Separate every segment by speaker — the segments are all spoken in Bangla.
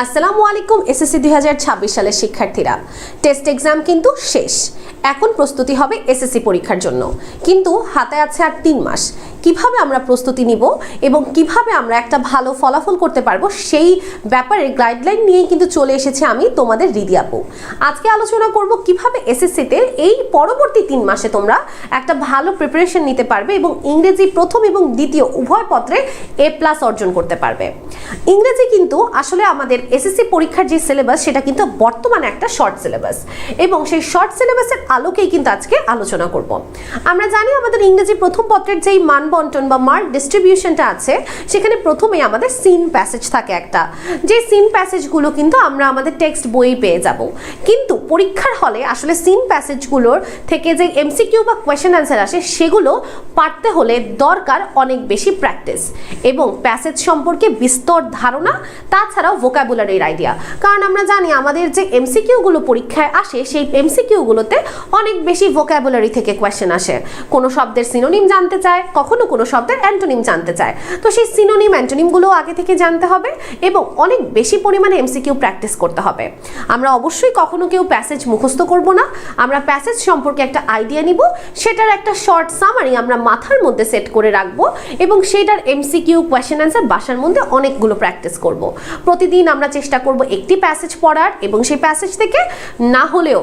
Speaker 1: আসসালামু আলাইকুম এসএসসি 2026 সালের শিক্ষার্থীরা, টেস্ট এক্সাম কিন্তু শেষ। এখন প্রস্তুতি হবে এসএসসি পরীক্ষার জন্য, কিন্তু হাতে আছে আর 3 মাস। কিভাবে আমরা প্রস্তুতি নিব এবং কিভাবে আমরা একটা ভালো ফলাফল করতে পারবো সেই ব্যাপারে গাইডলাইন নিয়ে কিন্তু চলে এসেছে আমি তোমাদের রিদি আপু। আজকে আলোচনা করব কিভাবে এসএসসিতে এই পরবর্তী 3 মাসে তোমরা একটা ভালো প্রিপারেশন নিতে পারবে এবং ইংরেজি প্রথম এবং দ্বিতীয় উভয় পত্রে A+ অর্জন করতে পারবে। ইংরেজি কিন্তু আসলে আমাদের এসএসসি পরীক্ষার যে সিলেবাস সেটা কিন্তু বর্তমানে একটা শর্ট সিলেবাস, এবং সেই শর্ট সিলেবাসের আলোকেই কিন্তু আজকে আলোচনা করব। আমরা জানি আমাদের ইংরেজি প্রথম পত্রের যেই মান বন্টন বা মার্ক ডিস্ট্রিবিউশনটা আছে, সেখানে প্রথমেই আমাদের সিন প্যাসেজ থাকে একটা, যে সিন প্যাসেজগুলো কিন্তু আমরা আমাদের টেক্সট বই পেয়ে যাব। কিন্তু পরীক্ষার হলে আসলে সিন প্যাসেজগুলোর থেকে যে এমসিকিউ বা কোয়েশ্চেন অ্যান্সার আসে সেগুলো পারতে হলে দরকার অনেক বেশি প্র্যাকটিস এবং প্যাসেজ সম্পর্কে বিস্তর ধারণা, তাছাড়াও ভোকাবুলারির আইডিয়া। কারণ আমরা জানি আমাদের যে এমসিকিউগুলো পরীক্ষায় আসে সেই এমসিকিউগুলোতে অনেক বেশি ভোকাবুলারি থেকে কোয়েশ্চেন আসে। কোনো শব্দের সিনোনিম জানতে চায়, কখনো কোনো শব্দের অ্যান্টোনিম জানতে চায়, তো সেই সিনোনিম অ্যান্টোনিমগুলো আগে থেকে জানতে হবে এবং অনেক বেশি পরিমাণে এমসিকিউ প্র্যাকটিস করতে হবে। আমরা অবশ্যই কখনো কেউ প্যাসেজ মুখস্থ করব না, আমরা প্যাসেজ সম্পর্কে একটা আইডিয়া নিব, সেটার একটা শর্ট সামারি আমরা মাথার মধ্যে সেট করে রাখবো এবং সেটার এমসিকিউ কোয়েশ্চেন অ্যান্সার বাসার মধ্যে অনেকগুলো প্র্যাকটিস করব। প্রতিদিন আমরা চেষ্টা করব একটি প্যাসেজ পড়ার এবং সেই প্যাসেজ থেকে না হলেও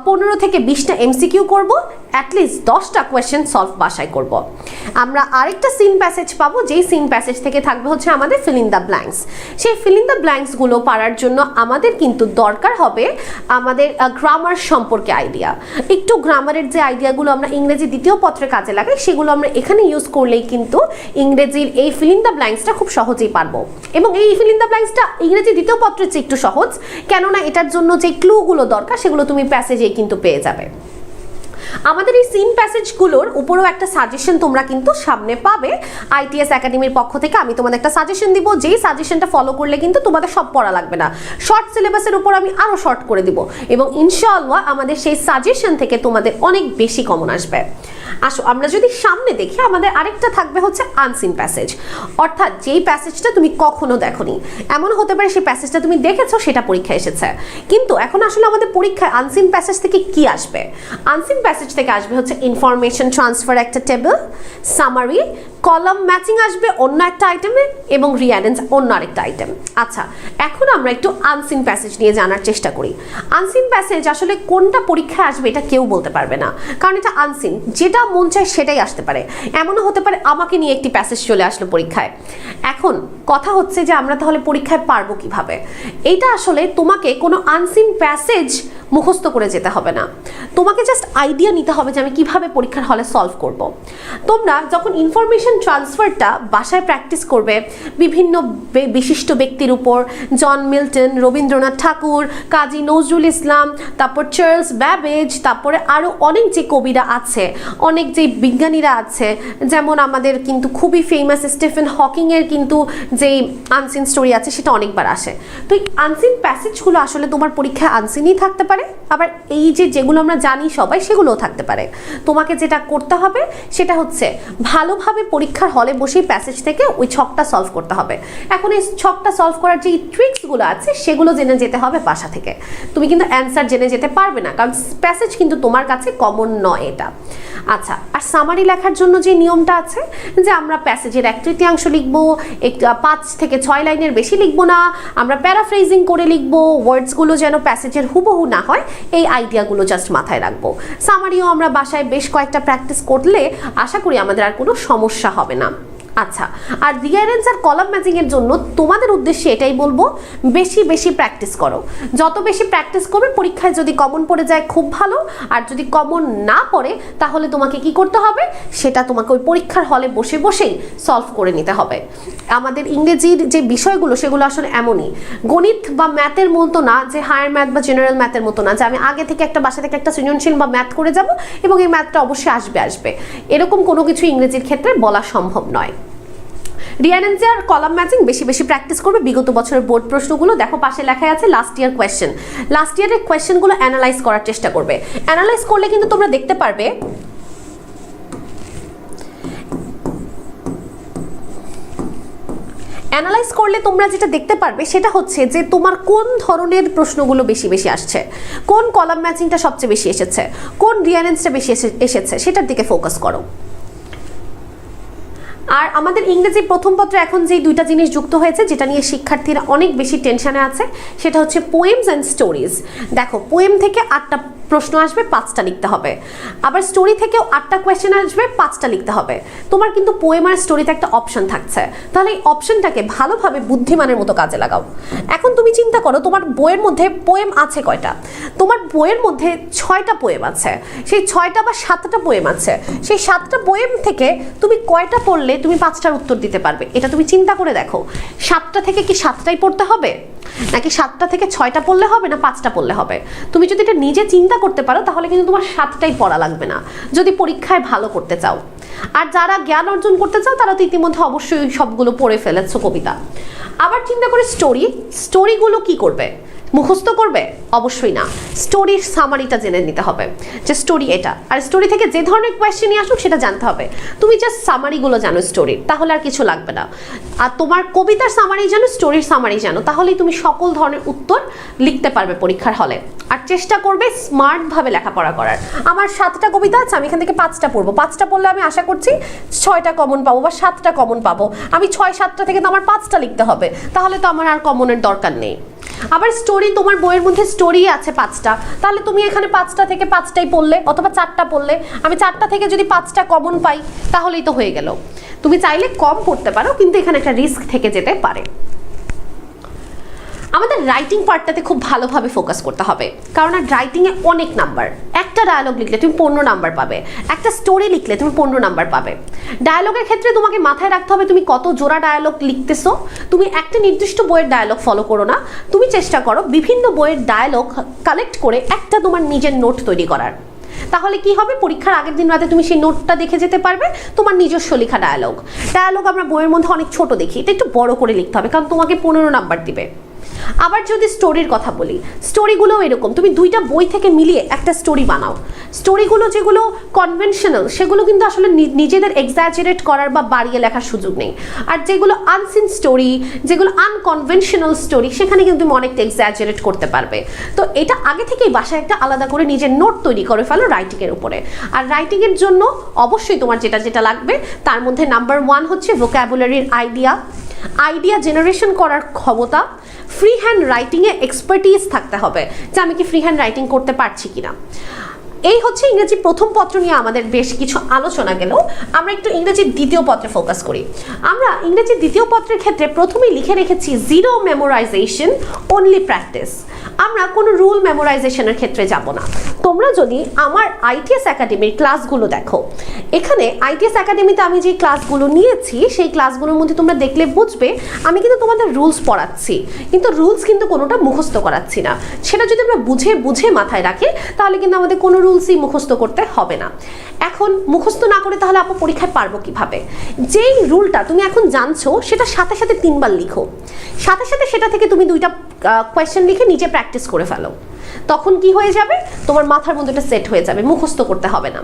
Speaker 1: 15 থেকে 20টা এমসিকিউ করব, অ্যাটলিস্ট 10টা কোয়েশ্চেন সলভ বাসায় করব। আমরা আরেকটা সিন প্যাসেজ পাবো, যেই সিন প্যাসেজ থেকে থাকবে হচ্ছে আমাদের ফিল ইন দ্য ব্ল্যাঙ্কস। সেই ফিল ইন দ্য ব্ল্যাঙ্কসগুলো পারার জন্য আমাদের কিন্তু দরকার হবে আমাদের গ্রামার সম্পর্কে আইডিয়া। একটু গ্রামারের যে আইডিয়াগুলো আমরা ইংরেজি দ্বিতীয় পত্রে কাজে লাগাই সেগুলো আমরা এখানে ইউজ করলেই কিন্তু ইংরেজির এই ফিল ইন দ্য ব্ল্যাঙ্কসটা খুব সহজেই পারবো। এবং এই ফিল ইন দ্য ব্ল্যাঙ্কসটা ইংরেজি দ্বিতীয় পত্রের চেয়ে একটু সহজ, কেননা এটার জন্য যে ক্লুগুলো দরকার সেগুলো তুমি প্যাসেজেই কিন্তু পেয়ে যাবে। আমাদের এই সিন প্যাসেজগুলোর উপরেও একটা সাজেশন তোমরা কিন্তু সামনে পাবে আইটিএস একাডেমির পক্ষ থেকে। আমি তোমাদের একটা সাজেশন দিব, যেই সাজেশনটা ফলো করলে কিন্তু তোমাদের সব পড়া লাগবে না, শর্ট সিলেবাসের উপর আমি আরও শর্ট করে দিব এবং ইনশাআল্লাহ আমাদের সেই সাজেশন থেকে তোমাদের অনেক বেশি কমন আসবে। আসো আমরা যদি সামনে দেখি, আমাদের আরেকটা থাকবে হচ্ছে আনসিন প্যাসেজ, অর্থাৎ যেই প্যাসেজটা তুমি কখনো দেখোনি। এমন হতে পারে সেই প্যাসেজটা তুমি দেখেছো, সেটা পরীক্ষায় এসেছে, কিন্তু এখন আসলে আমাদের পরীক্ষায় আনসিন প্যাসেজ থেকে কি আসবে? আনসিন প্যাসেজ থেকে আসবে হচ্ছে ইনফরমেশন ট্রান্সফার একটা টেবিল, সামারি, কলাম ম্যাচিং আসবে অন্য একটা আইটেমে এবং রিঅ্যারেঞ্জ অন্য আরেকটা আইটেম। আচ্ছা, এখন আমরা একটু আনসিন প্যাসেজ নিয়ে জানার চেষ্টা করি। আনসিন প্যাসেজ আসলে কোনটা পরীক্ষায় আসবে এটা কেউ বলতে পারবে না, কারণ এটা আনসিন, যেটা মন চায় সেটাই আসতে পারে। এমনও হতে পারে আমাকে নিয়ে একটি প্যাসেজ চলে আসলো পরীক্ষায়। এখন কথা হচ্ছে যে আমরা তাহলে পরীক্ষায় পারবো কিভাবে? এইটা আসলে তোমাকে কোনো আনসিন প্যাসেজ মুখস্থ করে যেতে হবে না, তোমাকে জাস্ট আইডিয়া নিতে হবে যে আমি কিভাবে পরীক্ষার হলে সলভ করব। তোমরা যখন ইনফরমেশন ট্রান্সফারটা বাসায় প্র্যাকটিস করবে বিভিন্ন বিশিষ্ট ব্যক্তির উপর, জন মিল্টন, রবীন্দ্রনাথ ঠাকুর, কাজী নজরুল ইসলাম, তারপর চার্লস ব্যাবেজ, তারপরে আরও অনেক যে কবিরা আছে, অনেক যে বিজ্ঞানীরা আছে, যেমন আমাদের কিন্তু খুবই ফেমাস স্টিফেন হকিংয়ের কিন্তু যেই আনসিন স্টোরি আছে সেটা অনেকবার আসে। তো এই আনসিন প্যাসেজগুলো আসলে তোমার পরীক্ষায় আনসিনই থাকতে পারে, আবার এই যেগুলো আমরা জানি সবাই সেগুলোও থাকতে পারে। তোমাকে যেটা করতে হবে সেটা হচ্ছে ভালোভাবে পরীক্ষার হলে বসেই প্যাসেজ থেকে ওই ছকটা সলভ করতে হবে। এখন এই ছকটা সলভ করার যে ট্রিক্সগুলো আছে সেগুলো জেনে যেতে হবে বাসা থেকে। তুমি কিন্তু অ্যান্সার জেনে যেতে পারবে না, কারণ প্যাসেজ কিন্তু তোমার কাছে কমন নয় এটা। আচ্ছা, আর সামারি লেখার জন্য যে নিয়মটা আছে যে আমরা প্যাসেজের 1/3 লিখবো, 5 থেকে 6 লাইনের বেশি লিখবো না, আমরা প্যারাফ্রেজিং করে লিখবো, ওয়ার্ডসগুলো যেন প্যাসেজের হুবহু না হয়, এই আইডিয়াগুলো জাস্ট মাথায় রাখবো। সামারিও আমরা বাসায় বেশ কয়েকটা প্র্যাকটিস করলে আশা করি আমাদের আর কোনো সমস্যা হবে না। আচ্ছা, আর রিঅ্যারেঞ্জ আর কলাম ম্যাচিং এর জন্য তোমাদের উদ্দেশ্যে এটাই বলবো, বেশি বেশি প্র্যাকটিস করো। যত বেশি প্র্যাকটিস করবে পরীক্ষায় যদি কমন পড়ে যায় খুব ভালো, আর যদি কমন না পড়ে তাহলে তোমাকে কি করতে হবে সেটা তোমাকে ওই পরীক্ষার হলে বসে বসেই সলভ করে নিতে হবে। আমাদের ইংরেজির যে বিষয়গুলো সেগুলো আসলে এমনই, গণিত বা ম্যাথের মতো না, যে হায়ার ম্যাথ বা জেনারেল ম্যাথের মতো না যে আমি আগে থেকে একটা বাসা থেকে একটা সৃজনশীল বা ম্যাথ করে যাব এবং এই ম্যাথটা অবশ্যই আসবে, এরকম কোনো কিছু ইংরেজির ক্ষেত্রে বলা সম্ভব নয়। রিঅ্যারেঞ্জ আর কলাম ম্যাচিং বেশি বেশি প্র্যাকটিস করবে। বিগত বছরের বোর্ড প্রশ্নগুলো দেখো, পাশে লেখা আছে লাস্ট ইয়ার কোয়েশ্চেন, লাস্ট ইয়ারের কোয়েশ্চেনগুলো অ্যানালাইজ করার চেষ্টা করবে। অ্যানালাইজ করলে কিন্তু তোমরা দেখতে পারবে অ্যানালাইজ করলে তোমরা যেটা দেখতে পারবে সেটা হচ্ছে যে তোমার কোন ধরনের প্রশ্নগুলো বেশি বেশি আসছে, কোন কলাম ম্যাচিংটা সবচেয়ে বেশি এসেছে, কোন রিয়ারেন্সটা বেশি এসেছে, সেটার দিকে ফোকাস করো। আর আমাদের ইংরেজি প্রথম পত্রে এখন যে দুইটা জিনিস যুক্ত হয়েছে যেটা নিয়ে শিক্ষার্থীরা অনেক বেশি টেনশনে আছে সেটা হচ্ছে পোয়েমস অ্যান্ড স্টোরিজ। দেখো, পোয়েম থেকে 8টা প্রশ্ন আসবে, 5টা লিখতে হবে। আবার স্টোরি থেকেও 8টা কোয়েশ্চেন আসবে, 5টা লিখতে হবে। তোমার কিন্তু পোয়েম আর স্টোরিতে একটা অপশন থাকছে, তাহলে এই অপশনটাকে ভালোভাবে বুদ্ধিমানের মতো কাজে লাগাও। এখন তুমি চিন্তা করো তোমার বইয়ের মধ্যে পোয়েম আছে কয়টা? তোমার বইয়ের মধ্যে 6টা পোয়েম আছে, সেই 6টা বা 7টা পোয়েম আছে। সেই 7টা পোয়েম থেকে তুমি কয়টা পড়লে তুমি 5টার উত্তর দিতে পারবে? এটা তুমি চিন্তা করে দেখো। 7টা থেকে কি 7টাই পড়তে হবে, নাকি 7টা থেকে 6টা পড়লে হবে, না 5টা পড়লে হবে? তুমি যদি এটা নিজে চিন্তা করতে পারো তাহলে কিন্তু তোমার 7টাই পড়া লাগবে না যদি পরীক্ষায় ভালো করতে চাও। আর যারা জ্ঞান অর্জন করতে চাও তারা তো ইতিমধ্যে অবশ্যই সবগুলো পড়ে ফেলেছো কবিতা। আবার চিন্তা করে স্টোরিগুলো কি করবে? মুখস্থ করবে? অবশ্যই না, স্টোরির সামারিটা জেনে নিতে হবে যে স্টোরি এটা, আর স্টোরি থেকে যে ধরনের কোয়েশ্চেনই আসুক সেটা জানতে হবে। তুমি জাস্ট সামারিগুলো জানো স্টোরির, তাহলে আর কিছু লাগবে না। আর তোমার কবিতার সামারি জানো, স্টোরির সামারি জানো, তাহলেই তুমি সকল ধরনের উত্তর লিখতে পারবে পরীক্ষার হলে। আর চেষ্টা করবে স্মার্টভাবে লেখাপড়া করার। আমার 7টা কবিতা আছে, আমি এখান থেকে 5টা পড়বো। 5টা পড়লে আমি আশা করছি 6টা কমন পাবো বা 7টা কমন পাবো। আমি 6-7টা থেকে তো আমার 5টা লিখতে হবে, তাহলে তো আমার আর কমনের দরকার নেই। আবার স্টোরি, তোমার বইয়ের মধ্যে স্টোরি আছে 5টা, তাহলে তুমি এখানে 5টা থেকে 5টাই পড়লে, অথবা 4টা পড়লে। আমি 4টা থেকে যদি 5টা কমন পাই তাহলেই তো হয়ে গেল। তুমি চাইলে কম পড়তে পারো, কিন্তু এখানে একটা রিস্ক থেকে যেতে পারে। আমাদের রাইটিং পার্টটাতে খুব ভালোভাবে ফোকাস করতে হবে, কারণ আর রাইটিংয়ে অনেক নাম্বার। একটা ডায়ালগ লিখলে তুমি 15 নাম্বার পাবে, একটা স্টোরি লিখলে তুমি 15 নাম্বার পাবে। ডায়ালগের ক্ষেত্রে তোমাকে মাথায় রাখতে হবে তুমি কত জোড়া ডায়ালগ লিখতেছো। তুমি একটা নির্দিষ্ট বইয়ের ডায়ালগ ফলো করো না, তুমি চেষ্টা করো বিভিন্ন বইয়ের ডায়ালগ কালেক্ট করে একটা তোমার নিজের নোট তৈরি করার। তাহলে কি হবে, পরীক্ষার আগের দিন রাতে তুমি সেই নোটটা দেখে যেতে পারবে, তোমার নিজস্ব লেখা ডায়ালগ। আমরা বইয়ের মধ্যে অনেক ছোট দেখি, এটা একটু বড় করে লিখতে হবে, কারণ তোমাকে 15 নাম্বার দিবে। আবার যদি স্টোরির কথা বলি, স্টোরিগুলোও এরকম, তুমি 2টা বই থেকে মিলিয়ে একটা স্টোরি বানাও। স্টোরিগুলো যেগুলো কনভেনশনাল সেগুলো কিন্তু আসলে নিজেদের এক্সাজারেট করার বা বাড়িয়ে লেখার সুযোগ নেই। আর যেগুলো আনসিন স্টোরি, যেগুলো আনকনভেনশনাল স্টোরি, সেখানে কিন্তু তুমি অনেকটা এক্সাজারেট করতে পারবে। তো এটা আগে থেকেই বাসায় একটা আলাদা করে নিজের নোট তৈরি করে ফেলো রাইটিংয়ের উপরে। আর রাইটিংয়ের জন্য অবশ্যই তোমার যেটা যেটা লাগবে তার মধ্যে নাম্বার 1 হচ্ছে ভোকাবুলারির আইডিয়া জেনারেশন করার ক্ষমতা। ফ্রি হ্যান্ড রাইটিংয়ে এক্সপার্টিস থাকতে হবে যে আমি কি ফ্রি হ্যান্ড রাইটিং করতে পারছি কিনা। এই হচ্ছে ইংরেজি প্রথম পত্র নিয়ে আমাদের বেশ কিছু আলোচনা গেল। আমরা একটু ইংরেজির দ্বিতীয় পত্রে ফোকাস করি। আমরা ইংরেজির দ্বিতীয় পত্রের ক্ষেত্রে প্রথমেই লিখে রেখেছি জিরো মেমোরাইজেশন, অনলি প্র্যাকটিস। আমরা কোনো রুল মেমোরাইজেশনের ক্ষেত্রে যাব না। তোমরা যদি আমার আইটিএস একাডেমির ক্লাসগুলো দেখো, এখানে আইটিএস একাডেমিতে আমি যে ক্লাসগুলো নিয়েছি সেই ক্লাসগুলোর মধ্যে তোমরা দেখলে বুঝবে আমি কিন্তু তোমাদের রুলস পড়াচ্ছি, কিন্তু রুলস কিন্তু কোনোটা মুখস্থ করাচ্ছি না। সেটা যদি আমরা বুঝে বুঝে মাথায় রাখি তাহলে কিন্তু আমাদের কোনো রুলসই মুখস্থ করতে হবে না। এখন মুখস্থ না করে তাহলে আপু পরীক্ষায় পারবো কিভাবে? যেই রুলটা তুমি এখন জানছো সেটা সাথে সাথে 3বার লিখো, সাথে সাথে সেটা থেকে তুমি 2টা কোয়েশ্চেন লিখে নিজে প্র্যাকটিস করে ফেলো। তখন কি হয়ে যাবে, তোমার মাথার মধ্যে এটা সেট হয়ে যাবে, মুখস্থ করতে হবে না।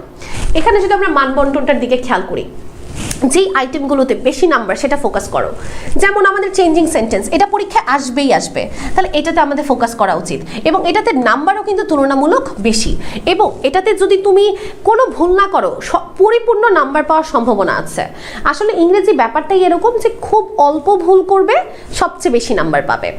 Speaker 1: এখানে যদি আমরা মানবন্টনটার দিকে খেয়াল করি, যেই আইটেমগুলোতে বেশি নাম্বার সেটা ফোকাস করো। যেমন আমাদের চেঞ্জিং সেন্টেন্স, এটা পরীক্ষায় আসবেই আসবে, তাহলে এটাতে আমাদের ফোকাস করা উচিত। এবং এটাতে নাম্বারও কিন্তু তুলনামূলক বেশি, এবং এটাতে যদি তুমি কোনো ভুল না করো পরিপূর্ণ নাম্বার পাওয়ার সম্ভাবনা আছে। আসলে ইংরেজি ব্যাপারটাই এরকম যে খুব অল্প ভুল করবে, সবচেয়ে বেশি নাম্বার পাবে।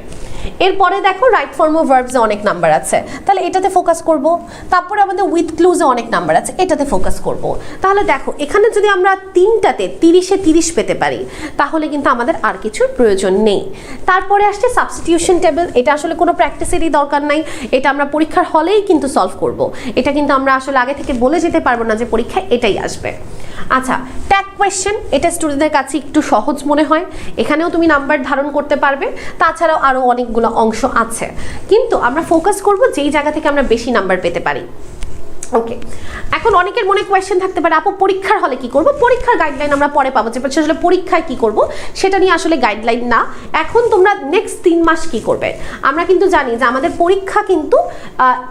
Speaker 1: এরপরে দেখো রাইট ফর্ম অফ ভার্বসে অনেক নাম্বার আছে, তাহলে এটাতে ফোকাস করব। তারপরে আমাদের উইথ ক্লুজে অনেক নাম্বার আছে, এটাতে ফোকাস করব। তাহলে দেখো এখানে যদি আমরা 3টাতে 30-এ 30 পেতে পারি তাহলে কিন্তু আমাদের আর কিছুর প্রয়োজন নেই। তারপরে আসছে সাবস্টিটিউশন টেবিল, এটা আসলে কোনো প্র্যাকটিসেরই দরকার নাই, এটা আমরা পরীক্ষার হলেই কিন্তু সলভ করব। এটা কিন্তু আমরা আসলে আগে থেকে বলে যেতে পারবো না যে পরীক্ষায় এটাই আসবে। আচ্ছা, ট্যাগ কোয়েশ্চেন, এটা স্টুডেন্টদের কাছে একটু সহজ মনে হয়, এখানেও তুমি নাম্বার ধারণ করতে পারবে। তাছাড়াও আরও অনেকগুলো অংশ আছে, কিন্তু আমরা ফোকাস করব যেই জায়গা থেকে আমরা বেশি নাম্বার পেতে পারি। ওকে, এখন অনেকের মনে কোয়েশ্চেন থাকতে পারে আপু পরীক্ষার হলে কি করব? পরীক্ষার গাইডলাইন আমরা পরে পাবো, যে আসলে পরীক্ষায় কি করব সেটা নিয়ে আসলে গাইডলাইন না। এখন তোমরা নেক্সট 3 মাস কি করবে? আমরা কিন্তু জানি যে আমাদের পরীক্ষা কিন্তু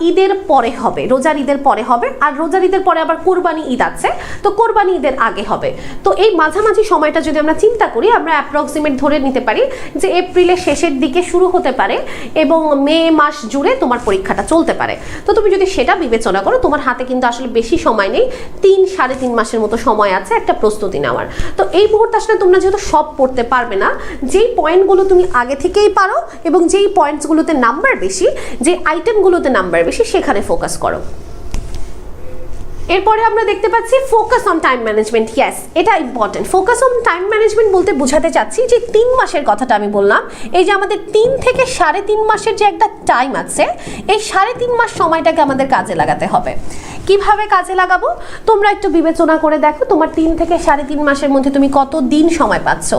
Speaker 1: ঈদের পরে হবে, রোজার ঈদের পরে হবে, আর রোজার ঈদের পরে আবার কোরবানি ঈদ আছে, তো কোরবানি ঈদের আগে হবে। তো এই মাঝামাঝি সময়টা যদি আমরা চিন্তা করি, আমরা অ্যাপ্রক্সিমেট ধরে নিতে পারি যে এপ্রিলের শেষের দিকে শুরু হতে পারে এবং মে মাস জুড়ে তোমার পরীক্ষাটা চলতে পারে। তো তুমি যদি সেটা বিবেচনা করো, তোমার হাতে কিন্তু আসলে বেশি সময় নেই, 3-3.5 মাসের মতো সময় আছে একটা প্রস্তুতি নেওয়ার। তো এই মুহূর্তে আসলে তোমরা যেহেতু সব পড়তে পারবে না, যেই পয়েন্টগুলো তুমি আগে থেকেই পারো এবং যেই পয়েন্টসগুলোতে নাম্বার বেশি, যে আইটেমগুলোতে নাম্বার বেশি, সেখানে ফোকাস করো। এরপরে আমরা দেখতে পাচ্ছি focus on time management. Yes, এটা important. Focus on time management বলতে বোঝাতে চাচ্ছি যে 3 মাসের কথাটা আমি বললাম, এই যে আমাদের 3 থেকে 3.5 মাসের যে একটা টাইম আছে, এই 3.5 মাস সময়টাকে আমাদের কাজে লাগাতে হবে। কিভাবে কাজে লাগাবো তোমরা একটু বিবেচনা করে দেখো, তোমার 3 থেকে 3.5 মাসের মধ্যে তুমি কত দিন সময় পাচ্ছ?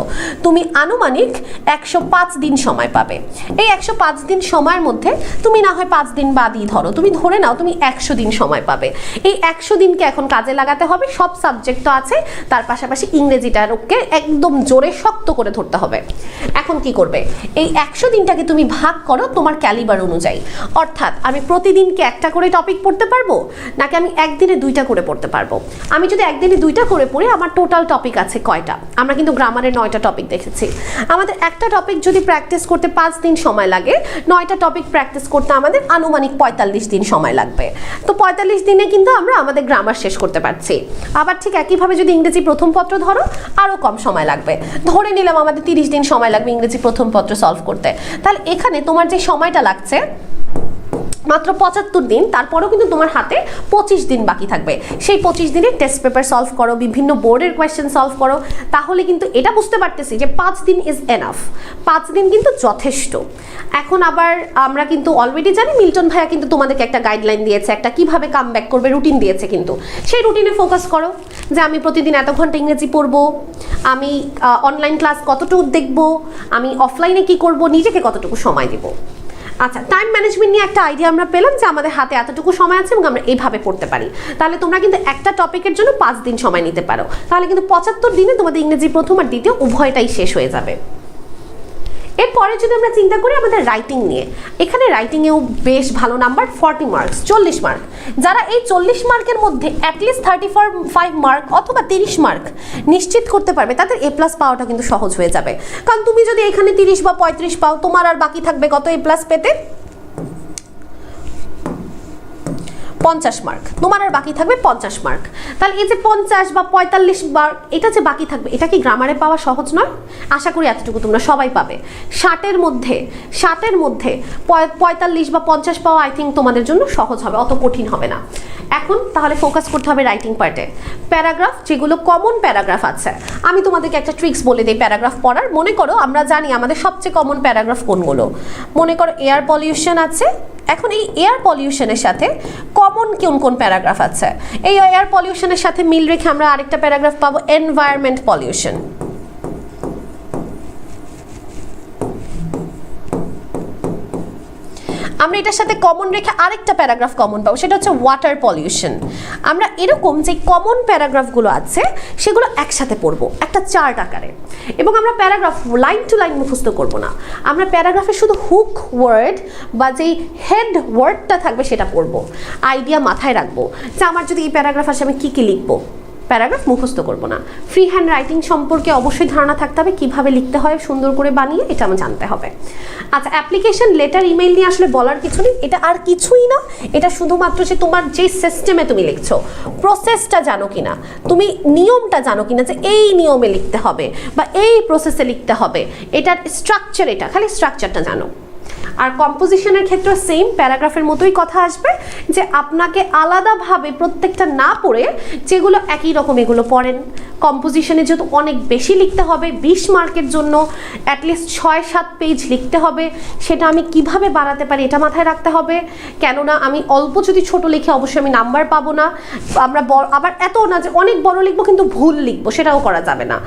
Speaker 1: তুমি আনুমানিক 105 দিন সময় পাবে। এই 105 দিন সময়ের মধ্যে তুমি না হয় 5 দিন বাদই ধরো, তুমি ধরে নাও তুমি 100 দিন সময় পাবে। এই 100 দিনকে এখন কাজে লাগাতে হবে। সব সাবজেক্ট তো আছে, তার পাশাপাশি ইংরেজিটাকে একদম জোরে শক্ত করে ধরতে হবে। এখন কি করবে? এই 100 দিনটাকে তুমি ভাগ করো তোমার ক্যালিবার অনুযায়ী, অর্থাৎ আমি প্রতিদিনকে একটা করে টপিক পড়তে পারবো, নাকি আমি একদিনে 2টা করে পড়তে পারবো? আমি যদি একদিনে 2টা করে পড়ি, আমার টোটাল টপিক আছে কয়টা? আমরা কিন্তু গ্রামারের 9টা টপিক দেখেছি। আমাদের একটা টপিক যদি প্র্যাকটিস করতে 5 দিন সময় লাগে, 9টা টপিক প্র্যাকটিস করতে আমাদের আনুমানিক 45 দিন সময় লাগবে। তো 45 দিনে কিন্তু আমরা আমাদের গ্রামার শেষ করতে পারছি। আবার ঠিক একইভাবে যদি ইংরেজি প্রথম পত্র ধরো, আরও কম সময় লাগবে। ধরে নিলাম আমাদের 30 দিন সময় লাগবে ইংরেজি প্রথম পত্র সলভ করতে, তাহলে এখানে তোমার যে সময়টা লাগছে মাত্র 75 দিন, তারপরেও কিন্তু তোমার হাতে 25 দিন বাকি থাকবে। সেই 25 দিনে টেস্ট পেপার সলভ করো, বিভিন্ন বোর্ডের কোয়েশ্চেন সলভ করো, তাহলে কিন্তু এটা বুঝতে পারতেছি যে 5 দিন ইজ এনাফ, 5 দিন কিন্তু যথেষ্ট। এখন আবার আমরা কিন্তু অলরেডি জানি মিল্টন ভাইয়া কিন্তু তোমাদেরকে একটা গাইডলাইন দিয়েছে, একটা কিভাবে কাম ব্যাক করবে রুটিন দিয়েছে, কিন্তু সেই রুটিনে ফোকাস করো যে আমি প্রতিদিন এত ঘন্টা ইংরেজি পড়বো, আমি অনলাইন ক্লাস কতটুকু দেখবো, আমি অফলাইনে কি করব, নিজেকে কতটুকু সময় দেবো। আচ্ছা, টাইম ম্যানেজমেন্ট নিয়ে একটা আইডিয়া আমরা পেলাম যে আমাদের হাতে এতটুকু সময় আছে এবং আমরা এইভাবে পড়তে পারি। তাহলে তোমরা কিন্তু একটা টপিকের জন্য 5 দিন সময় নিতে পারো, তাহলে কিন্তু 75 দিনে তোমাদের ইংরেজি প্রথম আর দ্বিতীয় উভয়টাই শেষ হয়ে যাবে। এরপরে যদি আমরা চিন্তা করি আমাদের রাইটিং নিয়ে, এখানে রাইটিংয়েও বেশ ভালো নাম্বার, 40 মার্কস, 40 মার্ক। যারা এই 40 মার্কের মধ্যে অ্যাটলিস্ট 35 মার্ক অথবা 30 মার্ক নিশ্চিত করতে পারবে, তাদের A+ পাওয়াটা কিন্তু সহজ হয়ে যাবে। কারণ তুমি যদি এখানে 30 বা 35 পাও, তোমার আর বাকি থাকবে কত A+ পেতে? 50 মার্ক। তোমার আর বাকি থাকবে 50 মার্ক। তাহলে এই যে 50 বা 45 মার্ক এটা যে বাকি থাকবে, এটা কি গ্রামারে পাওয়া সহজ নয়? আশা করি এতটুকু তোমরা সবাই পাবে। 60-এর মধ্যে 45 বা 50 পাওয়া আই থিঙ্ক তোমাদের জন্য সহজ হবে, অত কঠিন হবে না। এখন তাহলে ফোকাস করতে হবে রাইটিং পার্টে। প্যারাগ্রাফ, যেগুলো কমন প্যারাগ্রাফ আছে, আমি তোমাদেরকে একটা ট্রিক্স বলে দিই প্যারাগ্রাফ পড়ার। মনে করো আমরা জানি আমাদের সবচেয়ে কমন প্যারাগ্রাফ কোনগুলো। মনে করো এয়ার পলিউশন আছে। এখন এই এয়ার পলিউশনের সাথে কমন কোন কোন প্যারাগ্রাফ আছে? এই এয়ার পলিউশনের সাথে মিল রেখে আমরা আরেকটা প্যারাগ্রাফ পাবো, এনভায়রনমেন্ট পলিউশন। আমরা এটার সাথে কমন রেখে আরেকটা প্যারাগ্রাফ কমন পাবো, সেটা হচ্ছে ওয়াটার পলিউশন। আমরা এরকম যে কমন প্যারাগ্রাফগুলো আছে সেগুলো একসাথে পড়বো একটা চার্ট আকারে, এবং আমরা প্যারাগ্রাফ লাইন টু লাইন মুখস্থ করবো না। আমরা প্যারাগ্রাফের শুধু হুক ওয়ার্ড বা যেই হেড ওয়ার্ডটা থাকবে সেটা পড়বো, আইডিয়া মাথায় রাখবো যে আমার যদি এই প্যারাগ্রাফ আসে আমি কী কী লিখবো। প্যারাগ্রাফ মুখস্থ করবো না। ফ্রি হ্যান্ড রাইটিং সম্পর্কে অবশ্যই ধারণা থাকতে হবে, কীভাবে লিখতে হয় সুন্দর করে বানিয়ে, এটা আমার জানতে হবে। আচ্ছা, অ্যাপ্লিকেশন, লেটার, ইমেইল নিয়ে আসলে বলার কিছু নেই, এটা আর কিছুই না। এটা শুধুমাত্র যে তোমার যে সিস্টেমে তুমি লিখছো প্রসেসটা জানো কিনা, তুমি নিয়মটা জানো কিনা যে এই নিয়মে লিখতে হবে বা এই প্রসেসে লিখতে হবে, এটার স্ট্রাকচার, এটা খালি স্ট্রাকচারটা জানো। আর কম্পোজিশনের ক্ষেত্রে সেম প্যারাগ্রাফের মতোই কথা আসবে, যে আপনাকে আলাদাভাবে প্রত্যেকটা না পড়ে যেগুলো একই রকম এগুলো পড়েন। কম্পোজিশনে যেহেতু অনেক বেশি লিখতে হবে, 20 মার্কের জন্য অ্যাটলিস্ট 6-7 পেজ লিখতে হবে, সেটা আমি কিভাবে বাড়াতে পারি এটা মাথায় রাখতে হবে। কেননা আমি অল্প যদি ছোট লিখে অবশ্যই আমি নাম্বার পাবো না। আমরা আবার এত না যে অনেক বড় লিখবো কিন্তু ভুল লিখবো, সেটাও করা যাবে না।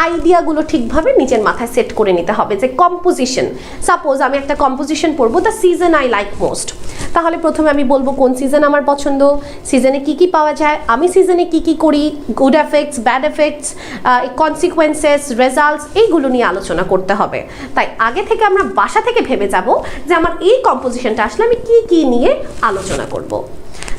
Speaker 1: আইডিয়াগুলো ঠিকভাবে নিজের মাথায় সেট করে নিতে হবে যে কম্পোজিশন, সাপোজ আমি একটা কম্পোজিশন কম্পোজিশন পড়বো, the season I like most. তাহলে প্রথমে আমি বলবো কোন সিজন আমার পছন্দ, সিজনে কি কি পাওয়া যায়, আমি সিজনে কি কি করি, good effects, bad effects, consequences, results, এইগুলো নিয়ে আলোচনা করতে হবে। তাই আগে থেকে আমরা বাসা থেকে ভেবে যাব যে আমার এই কম্পোজিশনটা আসলে আমি কি কি নিয়ে আলোচনা করব।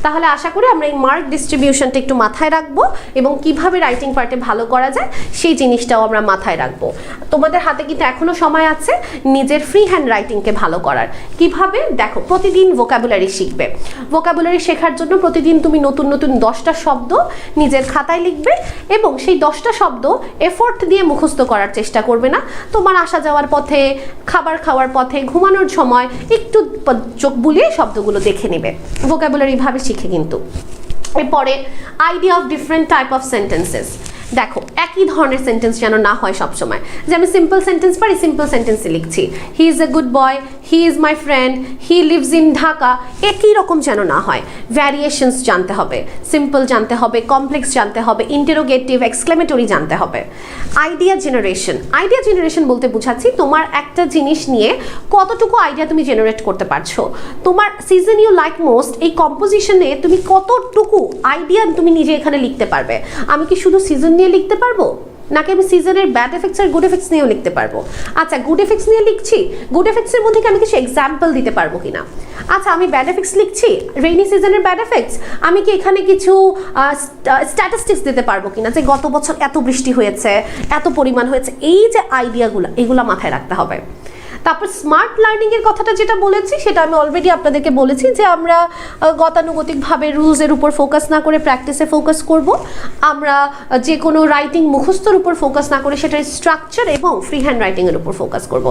Speaker 1: তাহলে আশা করি আমরা এই মার্ক ডিস্ট্রিবিউশনটা একটু মাথায় রাখবো এবং কিভাবে রাইটিং পার্টে ভালো করা যায় সেই জিনিসটাও আমরা মাথায় রাখবো। তোমাদের হাতে কিন্তু এখনো সময় আছে নিজের ফ্রি হ্যান্ড রাইটিংকে ভালো করার। কিভাবে? দেখো, প্রতিদিন ভোকাবুলারি শিখবে। ভোকাবুলারি শেখার জন্য প্রতিদিন তুমি নতুন নতুন 10টা শব্দ নিজের খাতায় লিখবে এবং সেই 10টা শব্দ এফোর্ট দিয়ে মুখস্থ করার চেষ্টা করবে না। তোমার আসা যাওয়ার পথে, খাবার খাওয়ার পথে, ঘুমানোর সময় একটু চোখ বুলিয়ে শব্দগুলো দেখে নেবে। ভোকাবুলারি ভাবে শিখে কিন্তু। এরপরে idea of different type of sentences. দেখো, একই ধরনের সেন্টেন্স যেন না হয় সবসময়, যে আমি সিম্পল সেন্টেন্স পারি, সিম্পল সেন্টেন্সে লিখছি, he is a good boy, he is my friend, he lives in Dhaka, একই রকম যেন না হয়। ভ্যারিয়েশনস জানতে হবে, সিম্পল জানতে হবে, কমপ্লেক্স জানতে হবে, ইন্টারোগেটিভ, এক্সক্লেমেটরি জানতে হবে। Idea generation. আইডিয়া জেনারেশন বলতে বুঝাচ্ছি তোমার একটা জিনিস নিয়ে কতটুকু আইডিয়া তুমি জেনারেট করতে পারছো। তোমার সিজন ইউ লাইক মোস্ট এই কম্পোজিশনে তুমি কতটুকু আইডিয়া তুমি নিজে এখানে লিখতে পারবে। আমি কি শুধু সিজন নিয়ে লিখতে পারবো, নাকি আমি সিজনের ব্যাড এফেক্টস আর গুড এফেক্টস নিয়েও লিখতে পারবো? আচ্ছা, গুড এফেক্টস নিয়ে লিখছি, গুড এফেক্টসের মধ্যে কি আমি কিছু এক্সাম্পল দিতে পারবো কিনা? আচ্ছা, আমি ব্যাড এফেক্টস লিখছি, রেইনি সিজনের ব্যাড এফেক্টস, আমি কি এখানে কিছু স্ট্যাটিস্টিক্স দিতে পারবো কিনা, যে গত বছর এত বৃষ্টি হয়েছে, এত পরিমাণ হয়েছে। এই যে আইডিয়াগুলো, এগুলো মাথায় রাখতে হবে। তারপর স্মার্ট লার্নিংয়ের কথাটা যেটা বলেছি সেটা আমি অলরেডি আপনাদেরকে বলেছি যে আমরা গতানুগতিকভাবে রুলসের উপর ফোকাস না করে প্র্যাকটিসে ফোকাস করব। আমরা যে কোনো রাইটিং মুখস্থর উপর ফোকাস না করে সেটার স্ট্রাকচার এবং ফ্রি হ্যান্ড রাইটিংয়ের উপর ফোকাস করব।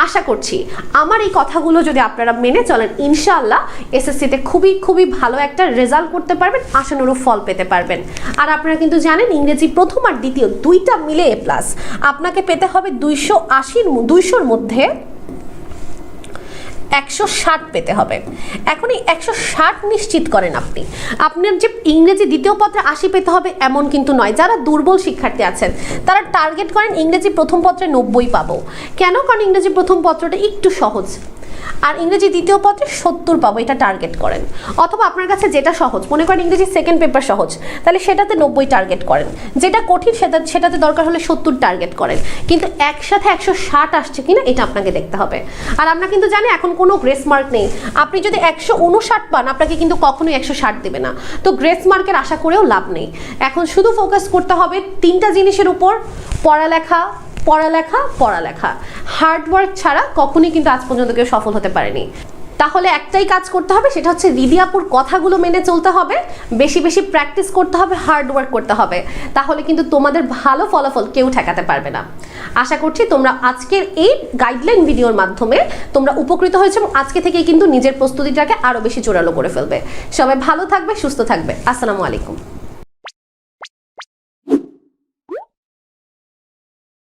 Speaker 1: আশা করছি আমার এই কথাগুলো যদি আপনারা মেনে চলেন, ইনশাআল্লাহ এসএসসিতে খুবই খুবই ভালো একটা রেজাল্ট করতে পারবেন, আশানুরূপ ফল পেতে পারবেন। আর আপনারা কিন্তু জানেন ইংরেজি প্রথম আর দ্বিতীয় দুইটা মিলে এ প্লাস। আপনাকে পেতে হবে 200-র মধ্যে 160 পেতে হবে। এখন এই 160 নিশ্চিত করেন আপনি। আপনার যে ইংরেজি দ্বিতীয় পত্রে 80 পেতে হবে এমন কিন্তু নয়। যারা দুর্বল শিক্ষার্থী আছেন তারা টার্গেট করেন ইংরেজি প্রথম পত্রে 90 পাবো। কেন? কারণ ইংরেজি প্রথম পত্রটা একটু সহজ, আর ইংরেজি দ্বিতীয় পত্রে 70 পাবো, এটা টার্গেট করেন। অথবা আপনার কাছে যেটা সহজ মনে করেন, ইংরেজি সেকেন্ড পেপার সহজ, তাহলে সেটাতে 90 টার্গেট করেন। যেটা কঠিন সেটাতে দরকার হলে 70 টার্গেট করেন। কিন্তু একসাথে 160 আসছে কিনা এটা আপনাকে দেখতে হবে। আর আমরা কিন্তু জানি এখন কোনো গ্রেস মার্ক নেই। আপনি যদি 159 পান, আপনাকে কিন্তু কখনোই 160 দেবে না। তো গ্রেস মার্কের আশা করেও লাভ নেই। এখন শুধু ফোকাস করতে হবে 3টা জিনিসের উপর, পড়ালেখা, পড়ালেখা, পড়ালেখা। হার্ডওয়ার্ক ছাড়া কখনোই কিন্তু আজ পর্যন্ত কেউ সফল হতে পারেনি। তাহলে একটাই কাজ করতে হবে, সেটা হচ্ছে রিদিয়াপুর কথাগুলো মেনে চলতে হবে, বেশি বেশি প্র্যাকটিস করতে হবে, হার্ডওয়ার্ক করতে হবে। তাহলে কিন্তু তোমাদের ভালো ফলাফল কেউ ঠেকাতে পারবে না। আশা করছি তোমরা আজকের এই গাইডলাইন ভিডিওর মাধ্যমে তোমরা উপকৃত হয়েছে এবং আজকে থেকেই কিন্তু নিজের প্রস্তুতিটাকে আরও বেশি জোরালো করে ফেলবে। সবাই ভালো থাকবে, সুস্থ থাকবে। আসসালামু আলাইকুম।